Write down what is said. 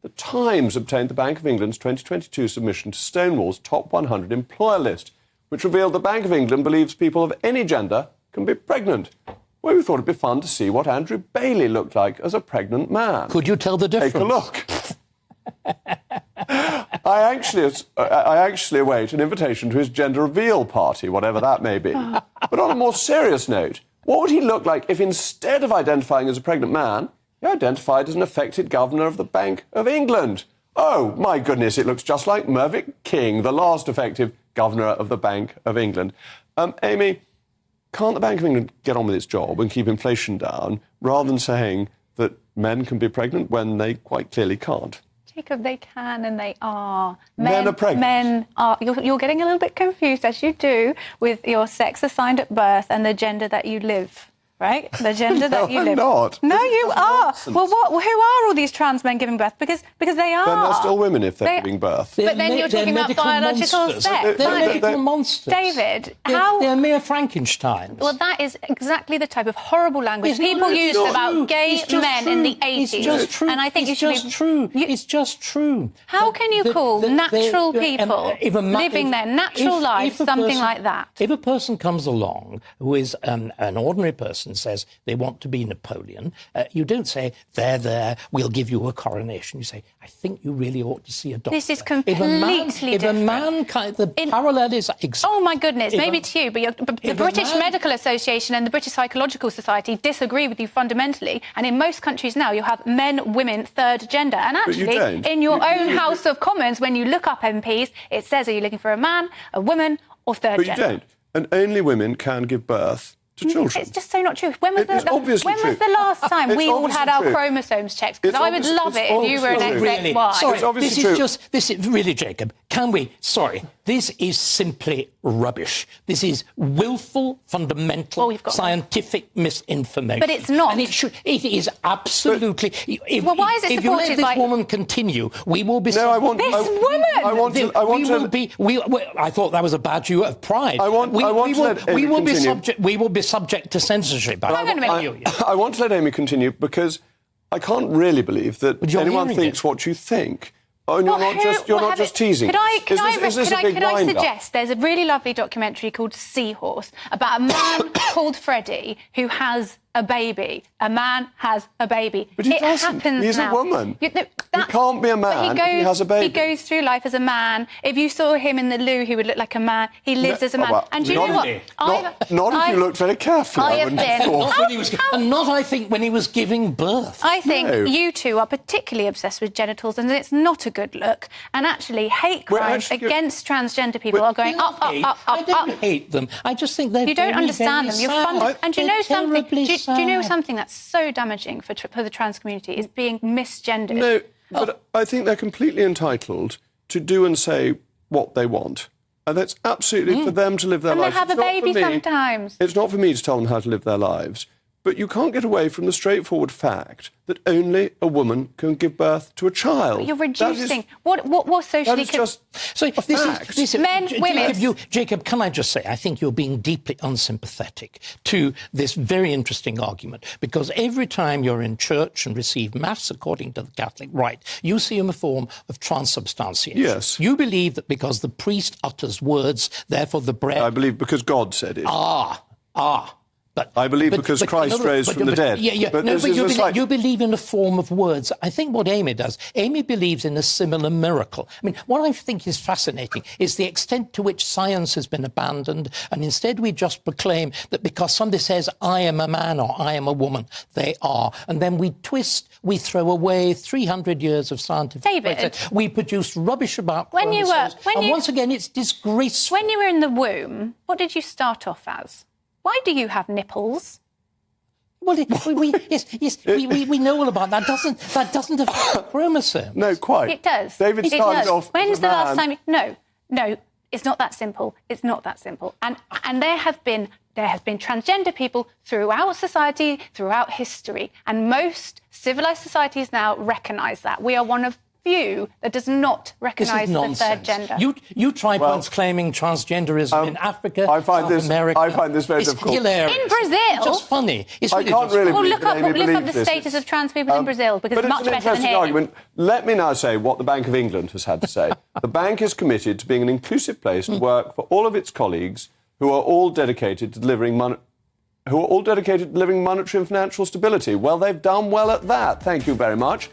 The Times obtained the Bank of England's 2022 submission to Stonewall's Top 100 Employer list, which revealed the Bank of England believes people of any gender can be pregnant. Well, we thought it'd be fun to see what Andrew Bailey looked like as a pregnant man. Could you tell the difference? Take a look. I actually await an invitation to his gender reveal party, whatever that may be. But on a more serious note, what would he look like if instead of identifying as a pregnant man, he identified as an affected governor of the Bank of England? Oh, my goodness, it looks just like Mervyn King, the last effective governor of the Bank of England. Amy, can't the Bank of England get on with its job and keep inflation down rather than saying that men can be pregnant when they quite clearly can't? Jacob, they can and they are. Men are pregnant. Men are. You're getting a little bit confused, as you do, with your sex assigned at birth and the gender that you live. Right? The gender that you live. I'm not. No, you are. Nonsense. Well, who are all these trans men giving birth? Because they are. Then they're still women if they're giving birth. But then you're talking about biological sex. They're medical monsters. David, They're mere Frankensteins. Well, that is exactly the type of horrible language people used about gay men in the 80s. It's just true. And I think it's just true. It's just true. How can you call natural people living their natural lives something like that? If a person comes along who is an ordinary person, says they want to be Napoleon, you don't say, there, we'll give you a coronation. You say, I think you really ought to see a doctor. This is completely different. If a man, the parallel is... Oh, my goodness, maybe to you, but the British Medical Association and the British Psychological Society disagree with you fundamentally, and in most countries now you have men, women, third gender. And actually, in your own House of Commons, when you look up MPs, it says, are you looking for a man, a woman, or third gender? But you don't. And only women can give birth to children. It's just so not true. When was the last time we all had our chromosomes checked? Because I would love it if you were an XXY. Sorry, this is really, Jacob, can we... Sorry, this is simply rubbish. This is willful, fundamental, scientific misinformation. But it's not. And it is absolutely... Well, why is it supported by... If you let this woman continue, we will be... No, I want... This woman! I thought that was a badge of pride. We will be subject to censorship. I want to let Amy continue because I can't really believe that anyone thinks what you think. Oh, and you're not just teasing. Could I suggest there's a really lovely documentary called Seahorse about a man called Freddie who has a baby. A man has a baby. But he doesn't. He's a woman. He can't be a man if he has a baby. He goes through life as a man. If you saw him in the loo, he would look like a man. He lives as a man. And do you know what? Not if you looked very carefully. Not, I think, when he was giving birth. I think you two are particularly obsessed with genitals, and it's not a good look. And actually, hate crimes against transgender people are going up. I don't hate them. I just think they're... You don't understand them. You're funded. And do you know something? Do you know something that's so damaging for the trans community is being misgendered? No, but I think they're completely entitled to do and say what they want. And that's absolutely for them to live their lives. And they have a baby sometimes. It's not for me to tell them how to live their lives. But you can't get away from the straightforward fact that only a woman can give birth to a child. But you're reducing what socially... That is just men, women... Jacob, can I just say, I think you're being deeply unsympathetic to this very interesting argument, because every time you're in church and receive Mass according to the Catholic rite, you see a form of transubstantiation. Yes. You believe that because the priest utters words, therefore the bread... I believe because God said it. But I believe because Christ rose from the dead. You believe in a form of words. I think what Amy does, Amy believes in a similar miracle. I mean, what I think is fascinating is the extent to which science has been abandoned, and instead we just proclaim that because somebody says, I am a man or I am a woman, they are. And then we twist, we throw away 300 years of scientific... David. We produce rubbish about chromosomes. Once again, it's disgraceful. When you were in the womb, what did you start off as? Why do you have nipples? Well, we know all about that. That doesn't affect the chromosome. No, quite. It does. David started off. When's the last time? No, it's not that simple. It's not that simple. And there have been transgender people throughout society, throughout history, and most civilized societies now recognise that. We are one of few that does not recognise the third gender. You tried once claiming transgenderism in Africa, South America. I find this very it's difficult. Hilarious. In Brazil, it's just funny. It's I really can't really well, believe look up the this. status of trans people in Brazil, because but it's much an better than interesting here. argument. Let me now say what the Bank of England has had to say. The bank is committed to being an inclusive place to work for all of its colleagues who are all dedicated to delivering monetary and financial stability. Well, they've done well at that. Thank you very much.